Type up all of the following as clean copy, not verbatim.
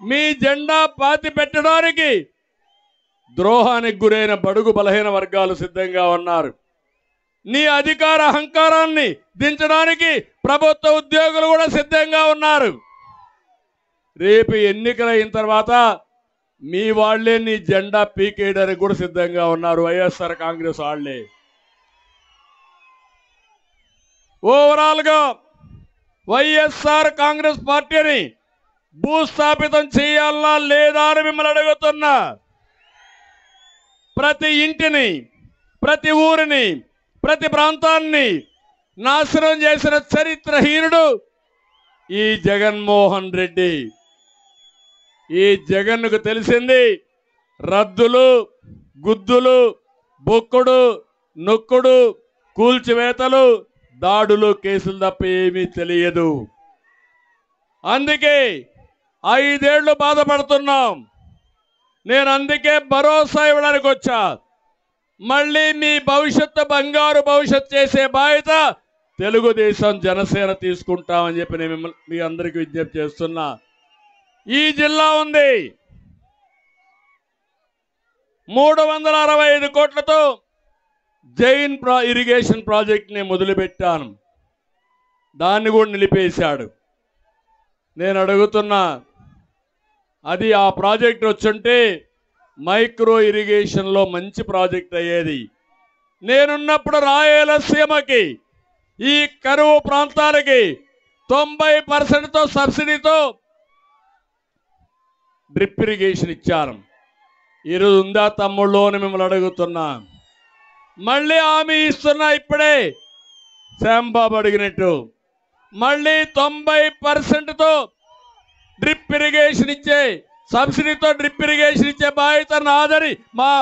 మీ జెండా పాతి పెట్టడానికి ద్రోహానికి గురైన బడుగు బలహీన వర్గాలు సిద్ధంగా ఉన్నారు. నీ అధికార అహంకారాన్ని దించడానికి ప్రభుత్వ ఉద్యోగులు కూడా సిద్ధంగా ఉన్నారు. రేపు ఎన్నికలైన తర్వాత మీ వాళ్లే నీ జెండా పీకేయడానికి కూడా సిద్ధంగా ఉన్నారు. వైఎస్ఆర్ కాంగ్రెస్ వాళ్లే. ఓవరాల్ గా వైఎస్ఆర్ కాంగ్రెస్ పార్టీని భూస్థాపితం చేయాలా లేదా అని మిమ్మల్ని అడుగుతున్నా. ప్రతి ఇంటిని, ప్రతి ఊరిని, ప్రతి ప్రాంతాన్ని నాశనం చేసిన చరిత్రహీనుడు ఈ జగన్మోహన్ రెడ్డి. ఈ జగన్కు తెలిసింది రద్దులు, గుద్దులు, బొక్కుడు, నొక్కుడు, కూల్చివేతలు, దాడులు, కేసులు తప్ప ఏమీ తెలియదు. అందుకే 5 ఏళ్లు బాధపడుతున్నాం. నేను అందుకే భరోసా ఇవ్వడానికి వచ్చా. మళ్ళీ మీ భవిష్యత్తు బంగారు భవిష్యత్తు చేసే బాధ్యత తెలుగుదేశం జనసేన తీసుకుంటామని చెప్పి నేను మీ అందరికీ విజ్ఞప్తి చేస్తున్నా. ఈ జిల్లా ఉంది 365 కోట్లతో జైన్ ఇరిగేషన్ ప్రాజెక్ట్ని మొదలుపెట్టాను. దాన్ని కూడా నిలిపేశాడు. నేను అడుగుతున్నా, అది ఆ ప్రాజెక్ట్ వచ్చుంటే మైక్రో ఇరిగేషన్లో మంచి ప్రాజెక్ట్ అయ్యేది. నేనున్నప్పుడు రాయలసీమకి, ఈ కరువు ప్రాంతాలకి 90%తో సబ్సిడీతో డ్రిప్ ఇరిగేషన్ ఇచ్చాను. ఈరోజు ఉందా తమ్ముళ్ళు అని మిమ్మల్ని అడుగుతున్నా. మళ్ళీ హామీ ఇస్తున్నా. ఇప్పుడే శ్యాంబాబు అడిగినట్టు మళ్ళీ 90%తో డ్రిప్ ఇరిగేషన్ ఇచ్చే, సబ్సిడీతో డ్రిప్ ఇరిగేషన్ ఇచ్చే బాధ్యత నాదని మా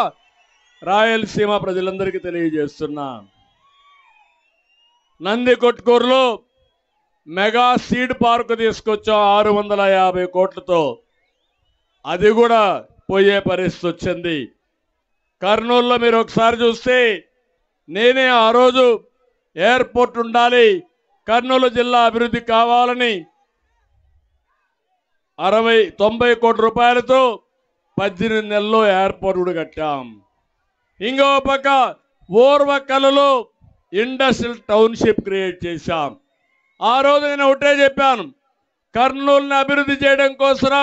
రాయలసీమ ప్రజలందరికీ తెలియజేస్తున్నా. నందికొట్కూరులో మెగా సీడ్ పార్క్ తీసుకొచ్చాం 650 కోట్లతో. అది కూడా పోయే పరిస్థితి వచ్చింది. కర్నూలులో మీరు ఒకసారి చూస్తే నేనే ఆ రోజు ఎయిర్పోర్ట్ ఉండాలి, కర్నూలు జిల్లా అభివృద్ధి కావాలని 90 కోట్ల రూపాయలతో 18 నెలల్లో ఎయిర్పోర్ట్ కూడా కట్టాం. ఇంకో పక్క ఓర్వకల్లో ఇండస్ట్రియల్ టౌన్షిప్ క్రియేట్ చేశాం. ఆ రోజు నేను ఒకటే చెప్పాను, కర్నూలుని అభివృద్ధి చేయడం కోసం